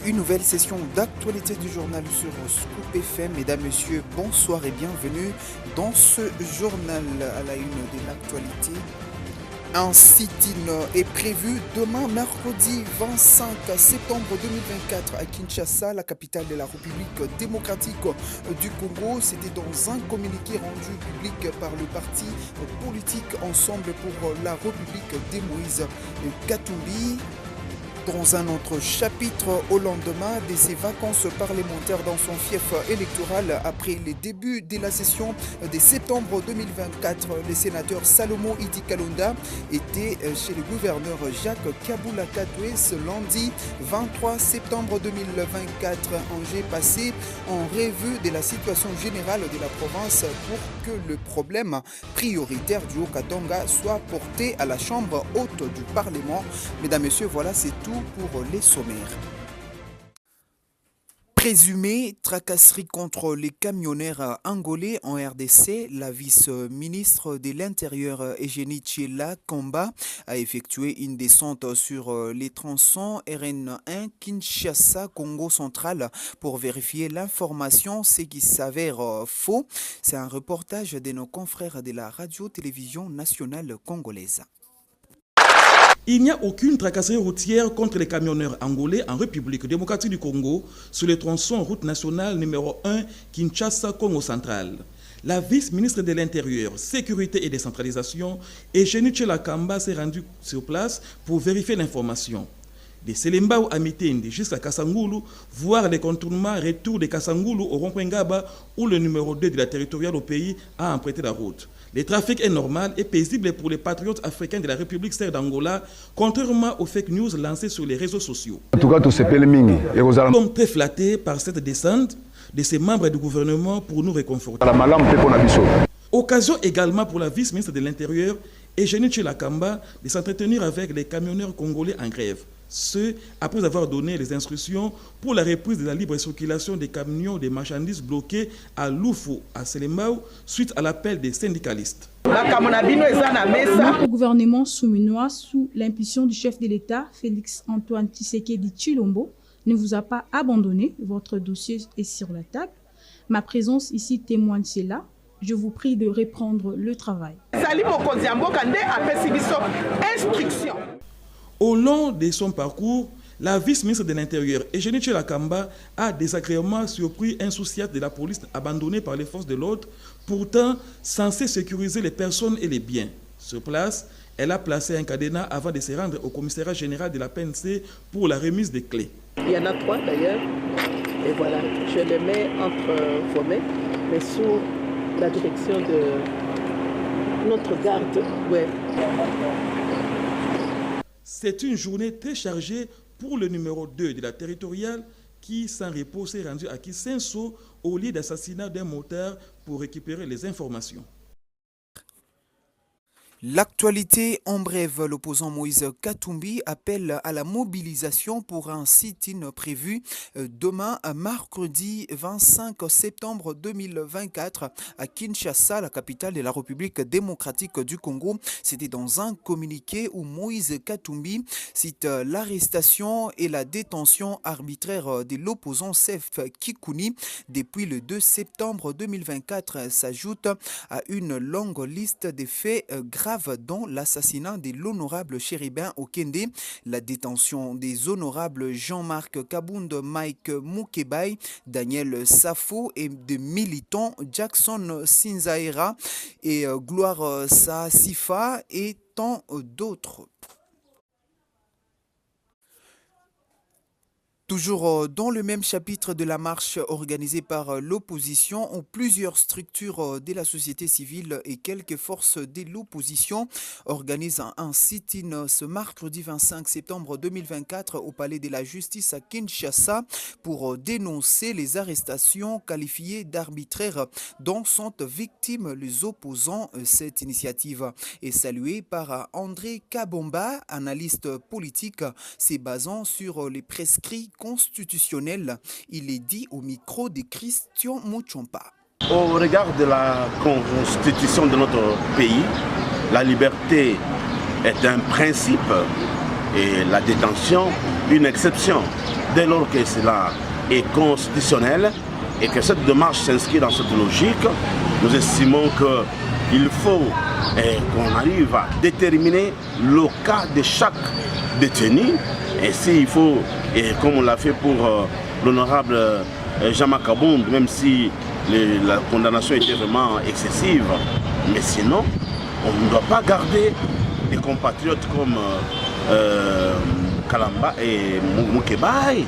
Une nouvelle session d'actualité du journal sur Scoop FM. Mesdames, Messieurs, bonsoir et bienvenue dans ce journal à la une de l'actualité. Un sit-in est prévu demain, mercredi 25 septembre 2024 à Kinshasa, la capitale de la République démocratique du Congo. C'était dans un communiqué rendu public par le parti politique Ensemble pour la République de Moïse Katumbi. Dans un autre chapitre, au lendemain de ses vacances parlementaires dans son fief électoral, après le début de la session de septembre 2024, le sénateur Salomo Idi Kalonda était chez le gouverneur Jacques Kabula Katoué ce lundi 23 septembre 2024. Angers passé en revue de la situation générale de la province pour que le problème prioritaire du Haut-Katanga soit porté à la Chambre haute du Parlement. Mesdames, Messieurs, voilà, c'est tout pour les sommaires. Présumée tracasserie contre les camionneurs angolais en RDC, la vice-ministre de l'Intérieur Eugénie Tchela Kamba a effectué une descente sur les tronçons RN1 Kinshasa Congo central pour vérifier l'information, ce qui s'avère faux. C'est un reportage de nos confrères de la radio-télévision nationale congolaise. Il n'y a aucune tracasserie routière contre les camionneurs angolais en République démocratique du Congo sur le tronçon route nationale numéro 1 Kinshasa-Congo central. La vice-ministre de l'Intérieur, Sécurité et Décentralisation, Eugénie Tchela Kamba, s'est rendue sur place pour vérifier l'information. De Selembao à Mitende jusqu'à Kasangulu, voir les contournements retour de Kasangulu au rond-point Ngaba où le numéro 2 de la territoriale au pays a emprunté la route. Le trafic est normal et paisible pour les patriotes africains de la République serbe d'Angola, contrairement aux fake news lancées sur les réseaux sociaux. Nous sommes très flattés par cette descente de ces membres du gouvernement pour nous réconforter. Occasion également pour la vice-ministre de l'Intérieur, Eugénie Tchela Kamba, de s'entretenir avec les camionneurs congolais en grève. Ce, après avoir donné les instructions pour la reprise de la libre circulation des camions de marchandises bloqués à Loufou, à Selembao, suite à l'appel des syndicalistes. Notre gouvernement souminois, sous l'impulsion du chef de l'État, Félix-Antoine Tshisekedi Tshilombo, ne vous a pas abandonné. Votre dossier est sur la table. Ma présence ici témoigne cela. Je vous prie de reprendre le travail. Au long de son parcours, la vice-ministre de l'Intérieur, Eugénie Tchela Kamba, a désagréablement surpris insouciante de la police abandonnée par les forces de l'ordre, pourtant censée sécuriser les personnes et les biens. Sur place, elle a placé un cadenas avant de se rendre au commissariat général de la PNC pour la remise des clés. Il y en a 3 d'ailleurs, et voilà, je les mets entre vos mains, mais sous la direction de notre garde. Ouais. C'est une journée très chargée pour le numéro 2 de la territoriale qui, sans repos, s'est rendu à Kisenso au lieu d'assassinat d'un motard pour récupérer les informations. L'actualité en bref, l'opposant Moïse Katumbi appelle à la mobilisation pour un sit-in prévu demain, mercredi 25 septembre 2024 à Kinshasa, la capitale de la République démocratique du Congo. C'était dans un communiqué où Moïse Katumbi cite l'arrestation et la détention arbitraire de l'opposant Sef Kikouni depuis le 2 septembre 2024 s'ajoute à une longue liste de faits graves dont l'assassinat de l'honorable Chéribin Okende, la détention des honorables Jean-Marc Kabound, Mike Moukebaï, Daniel Safo et des militants Jackson Sinzaera et Gloire Saasifa et tant d'autres. Toujours dans le même chapitre de la marche organisée par l'opposition, plusieurs structures de la société civile et quelques forces de l'opposition organisent un sit-in ce mercredi 25 septembre 2024 au Palais de la Justice à Kinshasa pour dénoncer les arrestations qualifiées d'arbitraires dont sont victimes les opposants. Cette initiative est saluée par André Kabomba, analyste politique, se basant sur les prescrits constitutionnel. Il est dit au micro de Christian Muchompa. Au regard de la constitution de notre pays, la liberté est un principe et la détention une exception. dès lors que cela est constitutionnel et que cette démarche s'inscrit dans cette logique, nous estimons qu'il faut qu'on arrive à déterminer le cas de chaque détenu. Et s'il faut, et comme on l'a fait pour l'honorable Jean-Marc Abound, même si la condamnation était vraiment excessive, mais sinon, on ne doit pas garder des compatriotes comme Kalamba et Moukebaye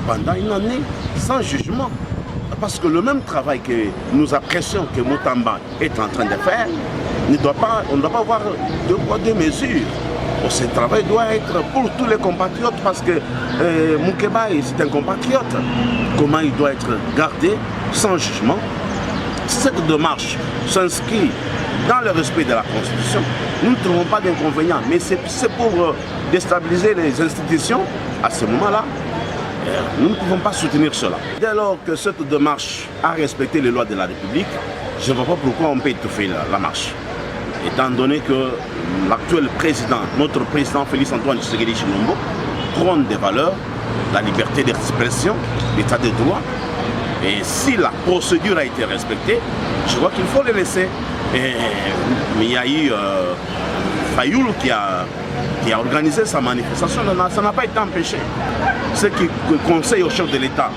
pendant une année sans jugement. Parce que le même travail que nous apprécions que Moutamba est en train de faire, on ne doit pas avoir deux poids, deux mesures. Ce travail doit être pour tous les compatriotes parce que Moukebaye, c'est un compatriote. Comment il doit être gardé sans jugement? Cette démarche s'inscrit dans le respect de la Constitution. Nous ne trouvons pas d'inconvénient, mais c'est pour déstabiliser les institutions. À ce moment-là, nous ne pouvons pas soutenir cela. Dès lors que cette démarche a respecté les lois de la République, je ne vois pas pourquoi on peut étouffer la marche. Étant donné que l'actuel président, notre président Félix Antoine Tshisekedi Tshilombo, prône des valeurs, la liberté d'expression, l'état de droit. Et si la procédure a été respectée, je crois qu'il faut les laisser. Mais il y a eu Fayoul qui a organisé sa manifestation, ça n'a pas été empêché. Ce qui conseille au chef de l'État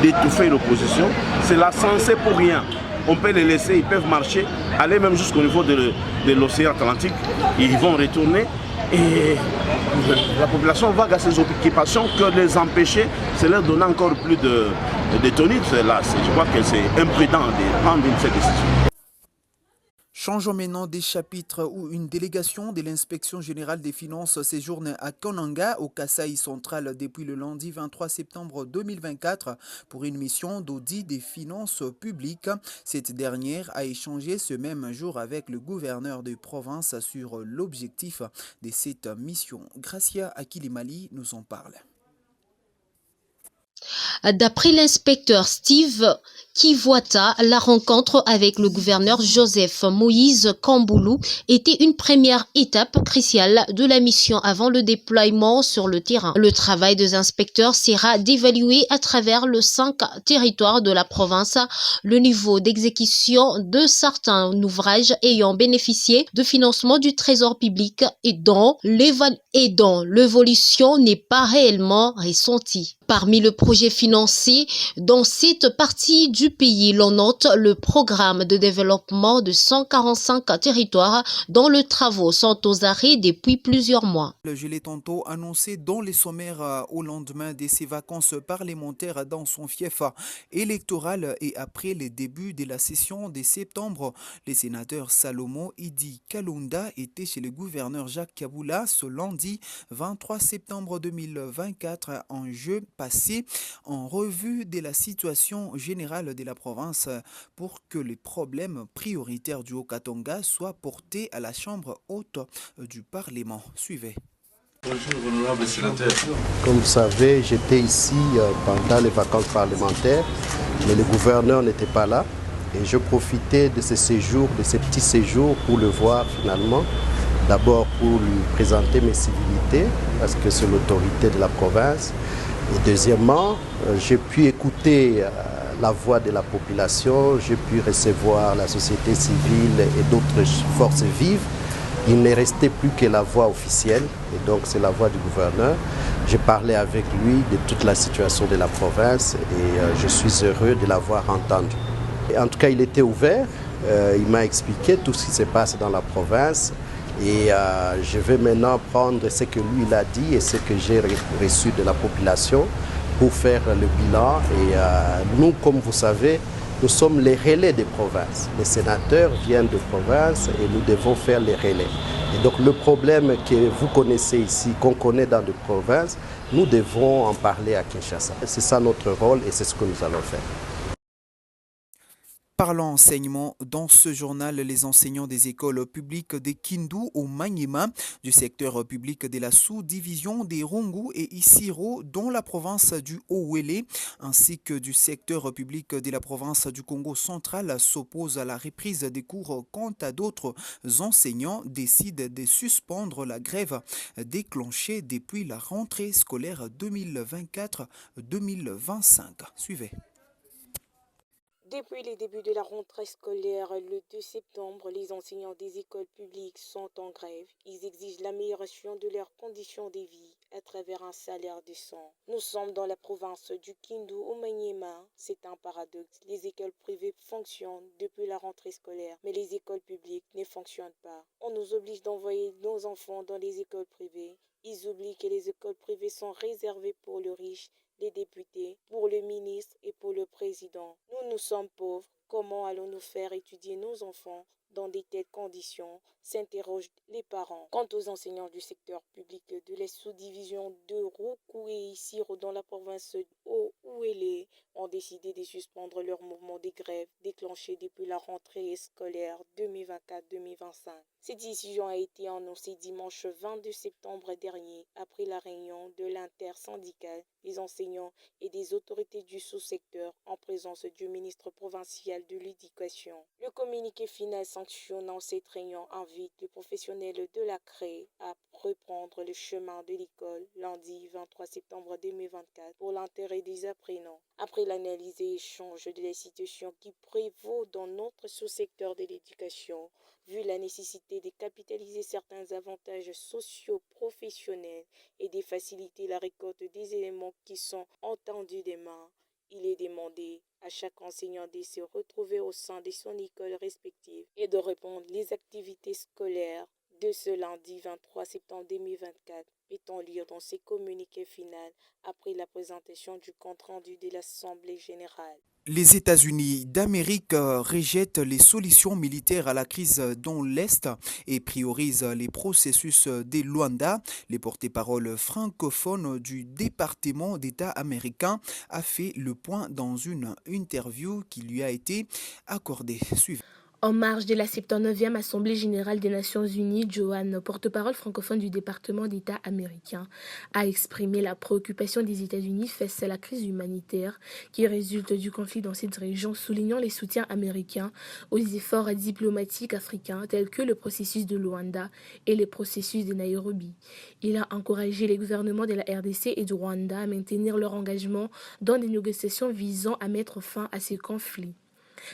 d'étouffer l'opposition, c'est la censée pour rien. On peut les laisser, ils peuvent marcher, aller même jusqu'au niveau de l'océan Atlantique, ils vont retourner et la population va à ses occupations que les empêcher, c'est leur donner encore plus de tonus. Je crois que c'est imprudent de prendre cette décision. Changeons maintenant des chapitres où une délégation de l'inspection générale des finances séjourne à Kananga, au Kasaï central, depuis le lundi 23 septembre 2024 pour une mission d'audit des finances publiques. Cette dernière a échangé ce même jour avec le gouverneur de province sur l'objectif de cette mission. Gracia Akilimali nous en parle. D'après l'inspecteur Steve Kivuata, la rencontre avec le gouverneur Joseph Moïse Kamboulou était une première étape cruciale de la mission avant le déploiement sur le terrain. Le travail des inspecteurs sera d'évaluer à travers les 5 territoires de la province le niveau d'exécution de certains ouvrages ayant bénéficié de financement du trésor public et dont l'évolution n'est pas réellement ressentie. Parmi les projets financés dans cette partie du pays, l'on note le programme de développement de 145 territoires dont les travaux sont aux arrêts depuis plusieurs mois. Je l'ai tantôt annoncé dans les sommaires au lendemain de ses vacances parlementaires dans son fief électoral et après les débuts de la session de septembre. Le sénateur Salomo Idi Kalunda était chez le gouverneur Jacques Kaboula ce lundi 23 septembre 2024 en jeu passé en revue de la situation générale de la province pour que les problèmes prioritaires du Haut-Katanga soient portés à la Chambre haute du Parlement. Suivez. Bonjour, honorable sénateur. Comme vous savez, j'étais ici pendant les vacances parlementaires, mais le gouverneur n'était pas là. Et je profitais de ces séjours, de ces petits séjours pour le voir finalement. D'abord pour lui présenter mes civilités, parce que c'est l'autorité de la province. Et deuxièmement, j'ai pu écouter la voix de la population, j'ai pu recevoir la société civile et d'autres forces vives. Il ne restait plus que la voix officielle, et donc c'est la voix du gouverneur. J'ai parlé avec lui de toute la situation de la province et je suis heureux de l'avoir entendu. Et en tout cas, il était ouvert, il m'a expliqué tout ce qui se passe dans la province. Et je vais maintenant prendre ce que lui il a dit et ce que j'ai reçu de la population pour faire le bilan. Et nous, comme vous savez, nous sommes les relais des provinces. Les sénateurs viennent de provinces et nous devons faire les relais. Et donc le problème que vous connaissez ici, qu'on connaît dans les provinces, nous devons en parler à Kinshasa. C'est ça notre rôle et c'est ce que nous allons faire. Parlant enseignement, dans ce journal, les enseignants des écoles publiques de Kindu au Maniema, du secteur public de la sous-division des Rongu et Isiro dans la province du Haut-Ouélé, ainsi que du secteur public de la province du Congo central s'opposent à la reprise des cours quant à d'autres enseignants décident de suspendre la grève déclenchée depuis la rentrée scolaire 2024-2025. Suivez. Depuis le début de la rentrée scolaire, le 2 septembre, les enseignants des écoles publiques sont en grève. Ils exigent l'amélioration de leurs conditions de vie à travers un salaire décent. Nous sommes dans la province du Kindu au Maniema. C'est un paradoxe. Les écoles privées fonctionnent depuis la rentrée scolaire, mais les écoles publiques ne fonctionnent pas. On nous oblige d'envoyer nos enfants dans les écoles privées. Ils oublient que les écoles privées sont réservées pour les riches, les députés, pour le ministre et pour le président. Nous sommes pauvres. Comment allons-nous faire étudier nos enfants dans de telles conditions, s'interrogent les parents. Quant aux enseignants du secteur public de la sous-division de Roukou et Isiro dans la province Haut-Ouélé ont décidé de suspendre leur mouvement de grève déclenché depuis la rentrée scolaire 2024-2025. Cette décision a été annoncée dimanche 22 septembre dernier après la réunion de l'intersyndicale des enseignants et des autorités du sous-secteur en présence du ministre provincial de l'Éducation. Le communiqué final sanctionnant cette réunion invite les professionnels de la CRE à reprendre le chemin de l'école lundi 23 septembre 2024 pour l'intérêt des apprenants. Après l'analyse et échange de la situation qui prévaut dans notre sous-secteur de l'éducation, vu la nécessité de capitaliser certains avantages socio-professionnels et de faciliter la récolte des éléments qui sont entendus demain, il est demandé à chaque enseignant de se retrouver au sein de son école respective et de répondre les activités scolaires de ce lundi 23 septembre 2024. Peut-on lire dans ses communiqués finaux après la présentation du compte-rendu de l'Assemblée générale. Les États-Unis d'Amérique rejettent les solutions militaires à la crise dans l'Est et priorisent les processus de Luanda. Les porte-parole francophones du département d'État américain a fait le point dans une interview qui lui a été accordée. Suivez. En marge de la 79e Assemblée générale des Nations unies, Johan, porte-parole francophone du département d'État américain, a exprimé la préoccupation des États-Unis face à la crise humanitaire qui résulte du conflit dans cette région, soulignant les soutiens américains aux efforts diplomatiques africains tels que le processus de Luanda et le processus de Nairobi. Il a encouragé les gouvernements de la RDC et du Rwanda à maintenir leur engagement dans des négociations visant à mettre fin à ces conflits.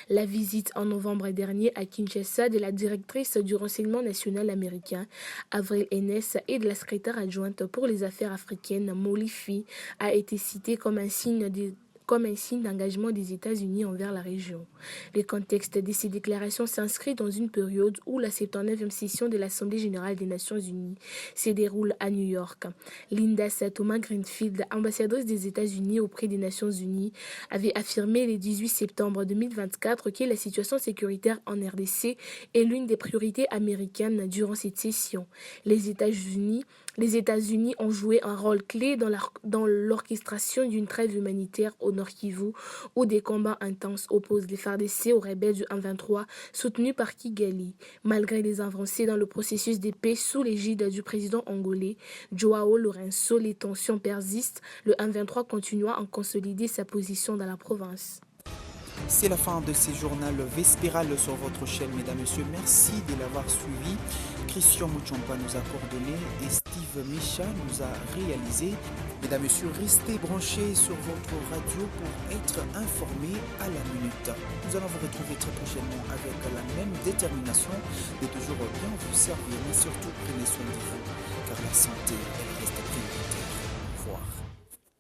La visite en novembre dernier à Kinshasa de la directrice du renseignement national américain, Avril Haines, et de la secrétaire adjointe pour les affaires africaines, Molly Fee, a été citée comme un signe d'engagement des États-Unis envers la région. Le contexte de ces déclarations s'inscrit dans une période où la 79e session de l'Assemblée générale des Nations unies se déroule à New York. Linda Thomas Greenfield, ambassadrice des États-Unis auprès des Nations unies, avait affirmé le 18 septembre 2024 que la situation sécuritaire en RDC est l'une des priorités américaines durant cette session. Les États-Unis ont joué un rôle clé dans l'orchestration d'une trêve humanitaire au Nord Kivu, où des combats intenses opposent les FARDC aux rebelles du M23 soutenus par Kigali. Malgré les avancées dans le processus de paix sous l'égide du président angolais Joao Lourenço, les tensions persistent. Le M23 continue à consolider sa position dans la province. C'est la fin de ce journal vespéral sur votre chaîne, mesdames et messieurs. Merci de l'avoir suivi. Christian Mouchompa nous a coordonné et Steve Micha nous a réalisé. Mesdames et messieurs, restez branchés sur votre radio pour être informés à la minute. Nous allons vous retrouver très prochainement avec la même détermination de toujours bien vous servir, mais surtout prenez soin de vous, car la santé est